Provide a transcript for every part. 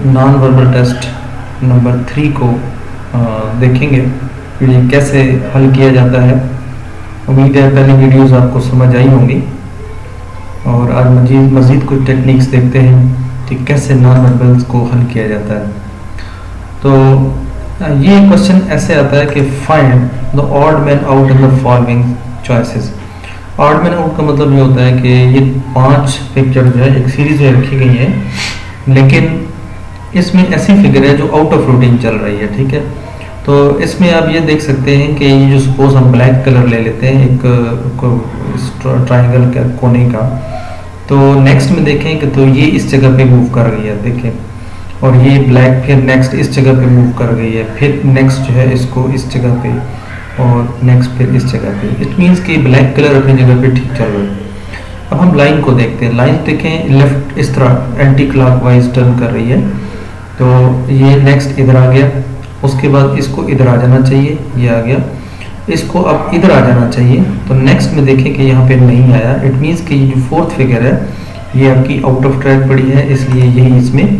Non verbal test number 3 को देखेंगे कि ये कैसे हल किया जाता है। उम्मीद है पहली वीडियोस आपको समझ आई होंगी और आज मज़ीद कुछ टेक्निक्स देखते हैं कि कैसे नॉन वर्बल्स को हल किया जाता है। तो ये क्वेश्चन ऐसे आता है कि find the odd man out in the following choices. Odd man out का मतलब ये होता है कि ये 5 पिक्चर जो है एक सीरीज में रखी गई है, लेकिन इसमें ऐसी फिगर है जो आउट ऑफ रूटीन चल रही है। ठीक है, तो इसमें आप ये देख सकते हैं कि ये जो सपोज हम ब्लैक कलर ले लेते हैं एक ट्राइंगल का कोने का, तो नेक्स्ट में देखें कि तो ये इस जगह पे मूव कर गई है, देखें, और ये ब्लैक फिर नेक्स्ट इस जगह पे मूव कर गई है, फिर नेक्स्ट जो है इसको इस जगह पे और नेक्स्ट फिर इस जगह पे। इट मीन्स कि ब्लैक कलर अपनी जगह पे ठीक चल रहा है। अब हम लाइन को देखते हैं। लाइन देखें लेफ्ट इस तरह एंटी क्लॉकवाइज टर्न कर रही है, तो ये नेक्स्ट इधर आ गया, उसके बाद इसको इधर आ जाना चाहिए, ये आ गया, इसको अब इधर आ जाना चाहिए, तो नेक्स्ट में देखें कि यहाँ पे नहीं आया। इट मीन्स कि ये जो 4th फिगर है ये आपकी आउट ऑफ ट्रैक पड़ी है, इसलिए यही इसमें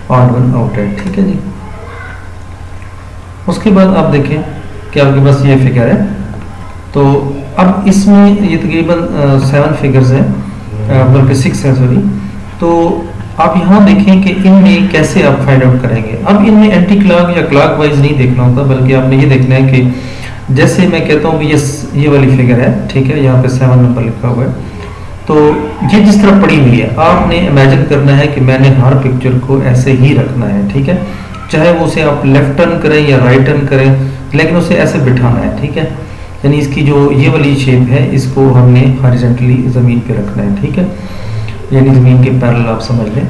ऑड वन आउट है। ठीक है जी। उसके बाद आप देखें कि आपके पास ये फिगर है, तो अब इसमें ये तकरीबन 7 फिगर्स हैं, बल्कि 6 है सॉरी। तो आप यहाँ देखें कि इनमें कैसे आप फाइंड आउट करेंगे। अब इनमें एंटी क्लॉक या क्लॉक वाइज नहीं देखना होता, बल्कि आपने ये देखना है कि जैसे मैं कहता हूँ कि ये वाली फिगर है, ठीक है, यहाँ पे 7 नंबर लिखा हुआ है, तो ये जिस तरह पड़ी हुई है आपने इमेजिन करना है कि मैंने हर पिक्चर को ऐसे ही रखना है। ठीक है, चाहे वो उसे आप लेफ्ट टर्न करें या राइट टर्न करें, लेकिन उसे ऐसे बिठाना है। ठीक है, यानी इसकी जो ये वाली शेप है इसको हमने हॉरिजॉन्टली ज़मीन पे रखना है। ठीक है, यानी ज़मीन के पैरेलल आप समझ लें।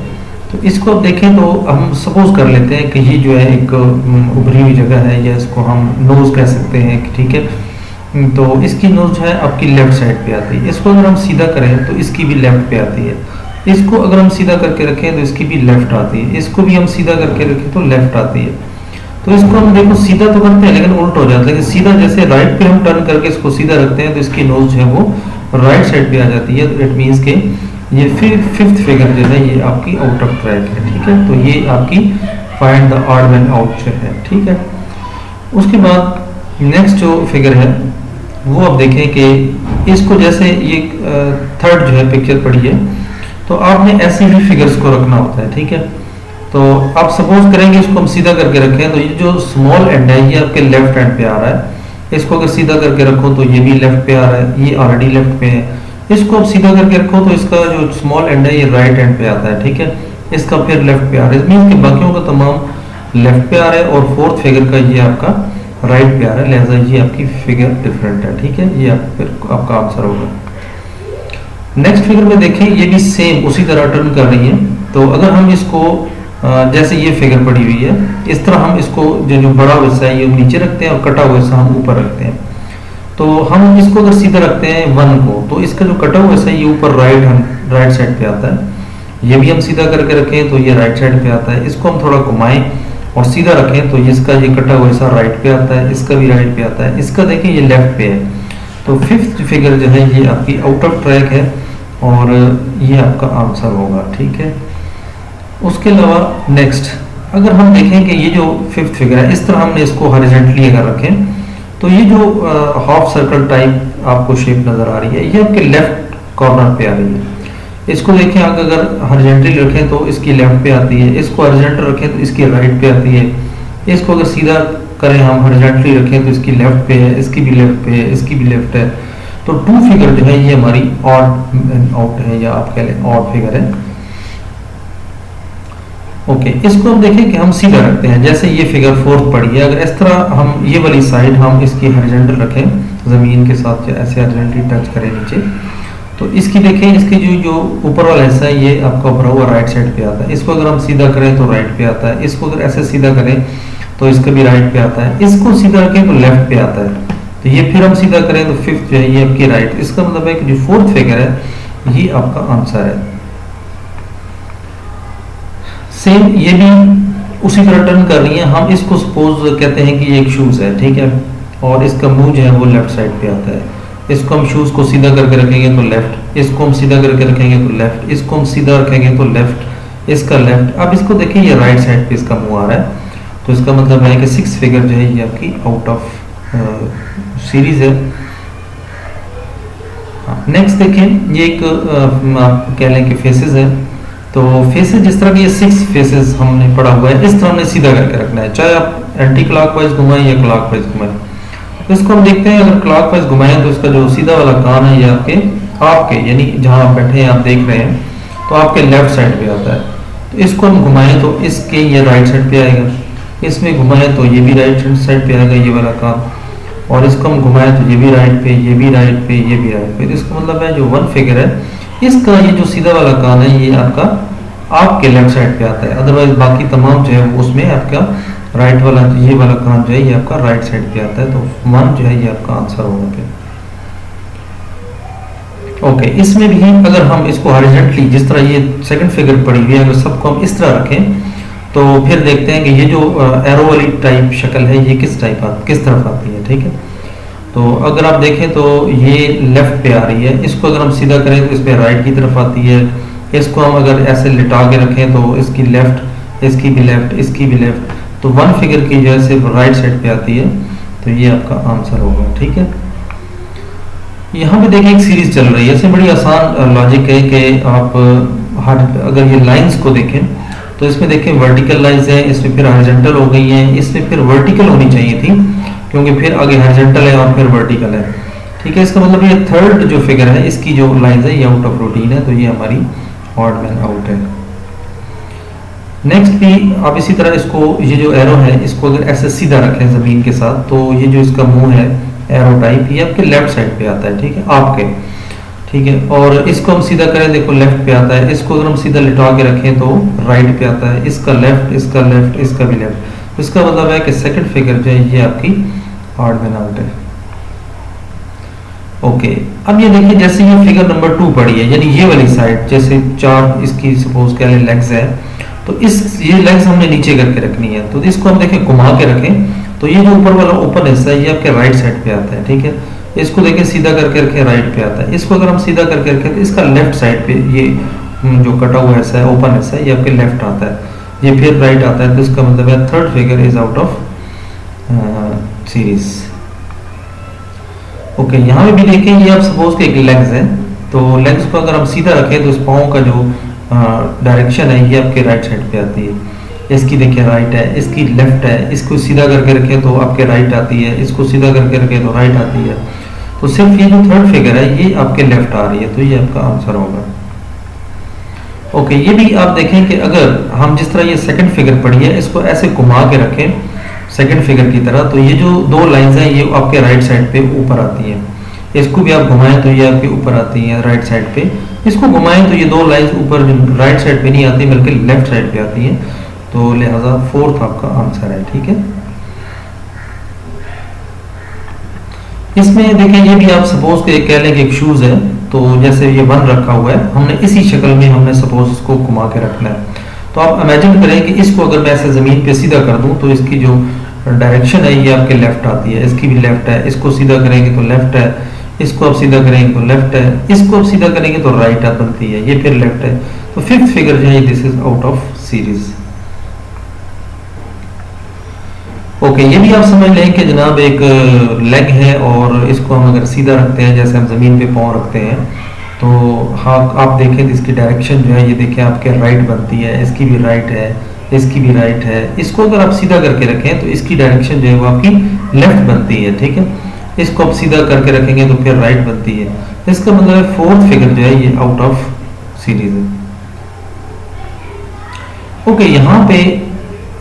तो इसको आप देखें तो हम सपोज कर लेते हैं कि ये जो है एक उभरी हुई जगह है, या इसको हम नोज़ कह सकते हैं। ठीक है, तो इसकी नोज़ जो है आपकी लेफ्ट साइड पे आती है। इसको अगर हम सीधा करें तो इसकी भी लेफ्ट पे आती है। इसको अगर हम सीधा करके रखें तो इसकी भी लेफ्ट आती है। इसको भी हम सीधा करके रखें तो लेफ्ट आती है। तो इसको हम देखो सीधा तो करते हैं लेकिन उल्ट हो जाता है, लेकिन सीधा जैसे राइट पे हम टर्न करके इसको सीधा रखते हैं तो इसकी नोज़ जो है वो राइट साइड पे आ जाती है। तो इट मीन्स के ये 5th फिगर जो है ये आपकी आउट ऑफ ट्रैक है। ठीक है, तो ये आपकी find the odd man out जो है। ठीक है, उसके बाद नेक्स्ट जो फिगर है वो आप देखें कि इसको जैसे ये 3rd जो है पिक्चर पड़ी है, तो आपने ऐसे ही फिगर्स को रखना होता है। ठीक है, तो आप सपोज करेंगे इसको हम सीधा करके रखें तो ये जो स्मॉल एंड है ये आपके लेफ्ट हैंड पे आ रहा है। इसको अगर सीधा करके रखो तो ये भी लेफ्ट पे आ रहा है, ये ऑलरेडी लेफ्ट पे है। इसको आप सीधा करके रखो तो इसका जो स्मॉल एंड है ये राइट हैंड पे आता है। ठीक है, इसका फिर लेफ्ट पे आ रहा है, मीन्स कि बाकियों का तमाम लेफ्ट पे आ रहा है और 4th फिगर का ये आपका राइट पे आ रहा है, लिहाजा ये आपकी फिगर डिफरेंट है। ठीक है, ये फिर आपका आंसर होगा। नेक्स्ट फिगर में देखें ये भी सेम उसी तरह टर्न कर रही है। तो अगर हम इसको जैसे ये फिगर पड़ी हुई है इस तरह हम इसको जो बड़ा हिस्सा है ये नीचे रखते हैं और कटा हुआ हिस्सा हम ऊपर रखते हैं। तो हम इसको अगर सीधा रखते हैं 1 को, तो इसका जो कटा हुआ हिस्सा ये ऊपर राइट साइड पे आता है। ये भी हम सीधा करके रखें तो ये राइट साइड पे आता है। इसको हम थोड़ा घुमाएं और सीधा रखें तो इसका ये कटा हुआ हिस्सा राइट पे आता है, इसका भी राइट पे आता है, इसका देखें ये लेफ्ट पे है। तो 5th फिगर जो है ये आपकी आउट ऑफ ट्रैक है और ये आपका आंसर होगा। ठीक है, उसके अलावा नेक्स्ट अगर हम देखें कि ये जो 5th फिगर है इस तरह हमने इसको हॉरिजॉन्टली अगर रखें तो ये जो हाफ सर्कल टाइप आपको शेप नज़र आ रही है ये आपके लेफ्ट कॉर्नर पे आ रही है। इसको देखें आप अगर हॉरिजॉन्टली रखें तो इसकी लेफ्ट पे आती है, इसको हॉरिजॉन्टल रखें तो इसकी राइट पे आती है। इसको अगर सीधा करें हम हॉरिजॉन्टली रखें तो इसकी लेफ्ट पे है, इसकी भी लेफ्ट पे है, इसकी भी लेफ्ट है। तो 2 फिगर जो है ये हमारी ऑड आउट है, या आप कह लें ऑड फिगर है। ओके, इसको हम देखें कि हम सीधा रखते हैं, जैसे ये फिगर 4th पड़ी है, अगर इस तरह हम ये वाली साइड हम इसकी हॉरिजॉन्टल रखें ज़मीन के साथ, ऐसे हॉरिजॉन्टली टच करें नीचे, तो इसकी देखें इसकी जो ऊपर वाला हिस्सा है ये आपका भरा हुआ राइट साइड पे आता है। इसको अगर हम सीधा करें तो राइट पे आता है, इसको अगर ऐसे सीधा करें तो इसका भी राइट पे आता है, इसको सीधा रखें तो लेफ्ट पे आता है। तो ये फिर हम सीधा करें तो 5th जो है ये आपकी राइट। इसका मतलब है कि जो 4th फिगर है ये आपका आंसर है। सेम ये भी उसी तरह टर्न कर रही है। हम इसको सपोज कहते हैं कि ये एक शूज है, ठीक है, और इसका मुंह जो है वो लेफ्ट साइड पे आता है। इसको हम शूज को सीधा करके रखेंगे तो लेफ्ट, इसको हम सीधा करके रखेंगे तो लेफ्ट, इसको हम सीधा रखेंगे तो लेफ्ट, इसका लेफ्ट। अब इसको देखिए ये राइट साइड पे इसका मुंह आ रहा है, तो इसका मतलब है कि 6 फिगर जो है ये आपकी आउट ऑफ सीरीज है। नेक्स्ट देखें, ये एक आप कह लें कि फेसेस है। तो फेसेस जिस तरह के ये 6 फेसेस हमने पढ़ा हुआ है, इस तरह हमने सीधा करके रखना है, चाहे आप एंटी क्लॉकवाइज घुमाएं या क्लॉकवाइज घुमाएं। तो इसको हम देखते हैं, अगर क्लॉकवाइज घुमाएं तो इसका जो सीधा वाला कान है ये आपके यानी जहां आप बैठे हैं आप देख रहे हैं तो आपके लेफ्ट साइड पे आता है। तो इसको हम घुमाएं तो इसके ये राइट साइड पे आएगा, इसमें घुमाएं तो ये भी राइट साइड पे आएगा ये वाला कान, और इसको हम घुमाएं तो ये भी राइट पे, ये भी राइट पे, ये भी राइट पे। तो इसका मतलब है जो 1 फिगर है इसका ये जो सीधा वाला कान है ये आपके लेफ्ट साइड पे आता है, अदरवाइज बाकी तमाम जो है उसमें आपका राइट वाला ये वाला कान जो है ये आपका राइट साइड पे आता है। तो 1 जो है ये आपका आंसर होगा फिर। ओके, इसमें भी अगर हम इसको हॉरिजॉन्टली जिस तरह ये सेकंड फिगर पड़ी हुई है अगर सबको हम इस तरह रखें तो फिर देखते हैं कि ये जो एरो वाली टाइप शक्ल है ये किस तरफ आती है। ठीक है, तो अगर आप देखें तो ये लेफ्ट पे आ रही है, इसको अगर हम सीधा करें तो इस पे राइट की तरफ आती है। इसको हम अगर ऐसे लिटा के रखें तो इसकी लेफ्ट, इसकी भी लेफ्ट, इसकी भी लेफ्ट, तो 1 फिगर की जो है सिर्फ राइट साइड पे आती है। तो ये आपका आंसर होगा। ठीक है, यहाँ पे देखिए एक सीरीज चल रही है, इसमें बड़ी आसान लॉजिक है कि आप अगर ये लाइंस को देखें तो इसमें देखें वर्टिकल लाइंस है, इसमें फिर हॉरिजॉन्टल हो गई है, इसमें फिर वर्टिकल होनी चाहिए थी क्योंकि फिर आगे हॉरिजॉन्टल है और फिर वर्टिकल है। ठीक है, इसका मतलब ये थर्ड जो फिगर है इसकी जो लाइंस है ये आउट ऑफ रूटीन है, तो ये हमारी ऑड मैन आउट है। नेक्स्ट भी आप इसी तरह इसको ये जो एरो है इसको अगर ऐसे सीधा रखें जमीन के साथ तो ये जो इसका मुंह है एरो टाइप ये आपके लेफ्ट साइड पे आता है। ठीक है, आपके, ठीक है, और इसको हम सीधा करें देखो लेफ्ट पे आता है, इसको अगर हम सीधा लिटा के रखें तो राइट पे आता है, इसका लेफ्ट, इसका लेफ्ट, इसका भी लेफ्ट। इसका मतलब है कि सेकंड फिगर जो है ये आपकी ऑड मैन आउट है। ओके, अब ये देखिए जैसे ये फिगर नंबर 2 पड़ी है यानी ये वाली साइड, जैसे 4 इसकी सपोज कह लें लेग्स है तो ये लेग्स हमने नीचे करके रखनी है। तो इसको हम देखें घुमा के रखें तो ये जो ऊपर वाला ओपन हिस्सा है ये आपके राइट साइड पे आता है। ठीक है, इसको देखें सीधा करके रखें राइट पे आता है, इसको अगर हम सीधा करके रखें तो इसका लेफ्ट साइड पे ये जो कटा हुआ हिस्सा है ओपन हिस्सा है ये आपके लेफ्ट आता है, ये फिर राइट आता है। तो इसका मतलब है third figure is out of series. Okay, यहाँ पे भी देखें ये आप सपोज के एक लेग्स है तो लेग्स को अगर हम सीधा रखें तो इस पाँव का जो डायरेक्शन है ये आपके राइट साइड पे आती है। इसकी देखिए राइट है, इसकी लेफ्ट है, इसको सीधा करके रखें तो आपके राइट आती है, इसको सीधा करके रखें तो राइट आती है। तो सिर्फ ये जो थर्ड फिगर है ये आपके लेफ्ट आ रही है, तो ये आपका आंसर होगा। ओके, ये भी आप देखें कि अगर हम जिस तरह ये सेकंड फिगर पड़ी है इसको ऐसे घुमा के रखें सेकंड फिगर की तरह तो ये जो 2 लाइंस हैं ये आपके राइट साइड पे ऊपर आती हैं। इसको भी आप घुमाएं तो ये आपके ऊपर आती हैं राइट साइड पे, इसको घुमाएं तो ये 2 लाइंस ऊपर राइट साइड पे नहीं आती बल्कि लेफ्ट साइड पे आती हैं। तो लिहाजा 4th आपका आंसर है। ठीक है, इसमें देखें ये भी आप सपोज के कह लें कि एक शूज है तो जैसे ये 1 रखा हुआ है हमने इसी शक्ल में हमने सपोज इसको घुमा के रखना है। तो आप इमेजिन करें कि इसको अगर मैं ऐसे जमीन पे सीधा कर दूं तो इसकी जो डायरेक्शन है ये आपके लेफ्ट आती है, इसकी भी लेफ्ट है, इसको सीधा करेंगे तो लेफ्ट है, इसको आप सीधा करेंगे तो लेफ्ट है, इसको आप सीधा करेंगे तो राइट बनती है, ये फिर लेफ्ट है। तो 5th फिगर जो है this is out of series. Okay, ये भी आप समझ लें कि जनाब एक लेग है और इसको हम अगर सीधा रखते हैं जैसे हम ज़मीन पे पाँव रखते हैं तो हाँ आप देखें तो इसकी डायरेक्शन जो है ये देखें आपके राइट बनती है, इसकी भी राइट है, इसकी भी राइट है। इसको अगर आप सीधा करके रखें तो इसकी डायरेक्शन जो है वो आपकी लेफ्ट बनती है। ठीक है, इसको आप सीधा करके रखेंगे तो फिर राइट बनती है। इसका मतलब 4th फिगर जो है ये आउट ऑफ सीरीज है। ओके, यहाँ पे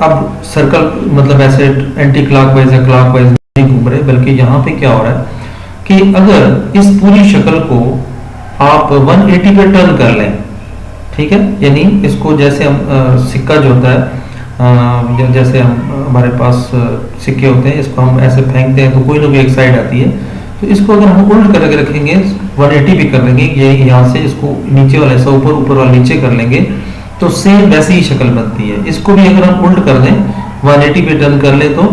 अब सर्कल मतलब ऐसे एंटी क्लॉकवाइज या क्लॉकवाइज नहीं घूम रहे बल्कि यहाँ पे क्या हो रहा है कि अगर इस पूरी शक्ल को आप 180 पे टर्न कर लें, ठीक है, यानी इसको जैसे हम सिक्का जो होता है जैसे हम हमारे पास सिक्के होते हैं इसको हम ऐसे फेंकते हैं तो कोई ना कोई एक साइड आती है। तो इसको अगर हम उल्ट करके रखेंगे 180 भी कर लेंगे, ये यहाँ से इसको नीचे वाला ऐसा ऊपर ऊपर वाला नीचे कर लेंगे तो सेम वैसी ही शक्ल बनती है। इसको भी अगर हम उल्ट कर दें 180 पे टर्न कर ले तो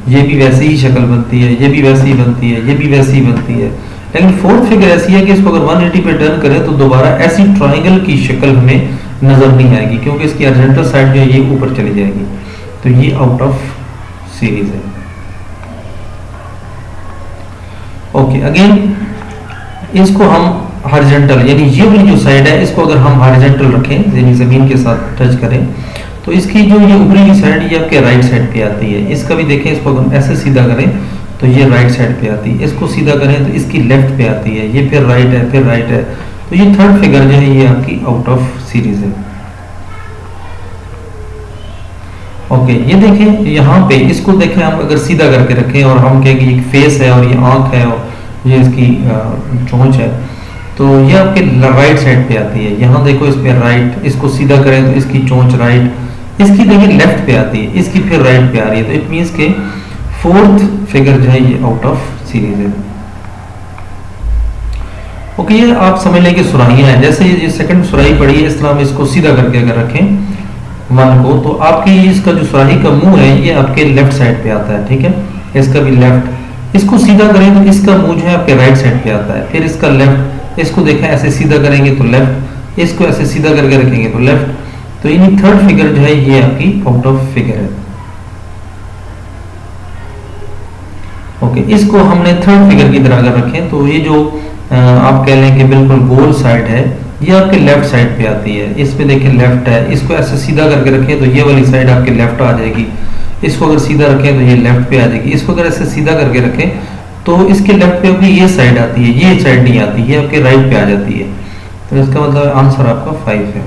ये भी वैसी ही शक्ल बनती है, ये भी वैसी ही बनती है, ये भी वैसी ही बनती है। लेकिन 4th फिगर ऐसी है कि इसको अगर 180 पे टर्न करें तो दोबारा ऐसी ट्रायंगल की शक्ल हमें नजर नहीं आएगी, क्योंकि इसकी हॉरिजॉन्टल साइड जो है ये ऊपर चली जाएगी। तो ये आउट ऑफ सीरीज है। ओके, अगेन इसको हम हॉरिजॉन्टल, यानी ये वाली जो साइड है इसको अगर हम हॉरिजॉन्टल रखें, यानी जमीन के साथ टच करें, तो इसकी जो ये ऊपरी की साइड ये आपके राइट साइड पे आती है। इसका भी देखें, इसको अगर ऐसे सीधा करें तो ये राइट साइड पे आती है, इसको सीधा करें तो इसकी लेफ्ट पे आती है, ये फिर राइट है, फिर राइट है। तो ये थर्ड फिगर जो है ये आपकी आउट ऑफ सीरीज है। ओके, ये देखें यहाँ पे, इसको देखें हम अगर सीधा करके रखें और हम कहें कि एक फेस है और ये आंख है और ये इसकी चोंच है, तो ये आपके राइट साइड पे आती है। यहाँ देखो इस पे राइट, इसको सीधा करें तो इसकी चोंच राइट, इसकी देखिए लेफ्ट पे आती है, इसकी फिर राइट पे आ रही है। तो इट मीन्स के फोर्थ फिगर जो है ये आउट ऑफ सीरीज है। ओके, ये आप समझ लें कि सुराहियां हैं। जैसे ये सेकंड सुराही पड़ी है, इस तरह हम इसको सीधा करके अगर रखें वन को, तो आपकी इसका जो सुराही का मुंह है ये आपके लेफ्ट साइड पे आता है, ठीक है, इसका भी लेफ्ट। इसको सीधा करें तो इसका मुंह जो है आपके राइट साइड पे आता है, फिर इसका लेफ्ट। इसको देखें ऐसे सीधा करेंगे तो लेफ्ट, इसको ऐसे सीधा करके रखेंगे तो लेफ्ट। तो इन थर्ड फिगर जो है ये आपकी आउट ऑफ फिगर है। ओके, इसको हमने थर्ड फिगर की तरह अगर रखें तो ये जो आप कह लें कि बिल्कुल गोल साइड है ये आपके लेफ्ट साइड पे आती है। इस पे देखें लेफ्ट है, इसको ऐसे सीधा करके रखें तो ये वाली साइड आपके लेफ्ट आ जाएगी। इसको अगर सीधा रखें तो ये लेफ्ट पे आ जाएगी। इसको अगर ऐसे सीधा करके रखें तो इसके लेफ्ट पे आपकी ये साइड आती है, ये साइड नहीं आती, ये आपके राइट पे आ जाती है। तो इसका मतलब आंसर आपका 5 है।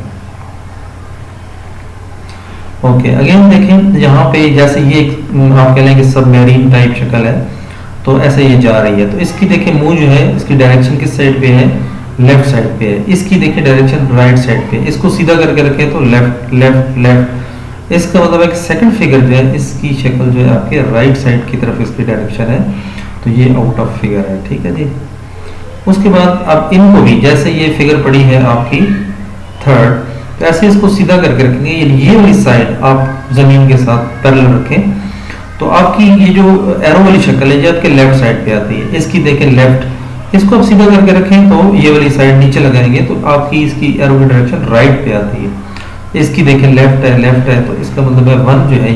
ओके, अगेन देखें यहाँ पे जैसे ये आप कह लें कि सबमरीन टाइप शक्ल है, तो ऐसे ये जा रही है। तो इसकी देखें मुंह जो है इसकी डायरेक्शन किस साइड पे है, लेफ्ट साइड पे है। इसकी देखिए डायरेक्शन राइट साइड पे। इसको सीधा करके रखें तो लेफ्ट लेफ्ट लेफ्ट। इसका मतलब है कि सेकंड फिगर जो है इसकी शक्ल जो है आपके राइट साइड की तरफ इसकी डायरेक्शन है। तो ये आउट ऑफ फिगर है, ठीक है जी। उसके बाद अब इनको भी, जैसे ये फिगर पड़ी है आपकी थर्ड, तो ऐसे इसको सीधा करके रखेंगे, ये वाली साइड आप जमीन के साथ पैरेलल रखें तो आपकी ये जो एरो वाली शक्ल है ये आपके लेफ्ट साइड पे आती है। इसकी देखें लेफ्ट, इसको आप सीधा करके रखें तो ये वाली साइड नीचे लगाएंगे तो आपकी इसकी एरो की डायरेक्शन राइट पे आती है। इसकी देखें लेफ्ट है, तो इसका मतलब है 1 जो है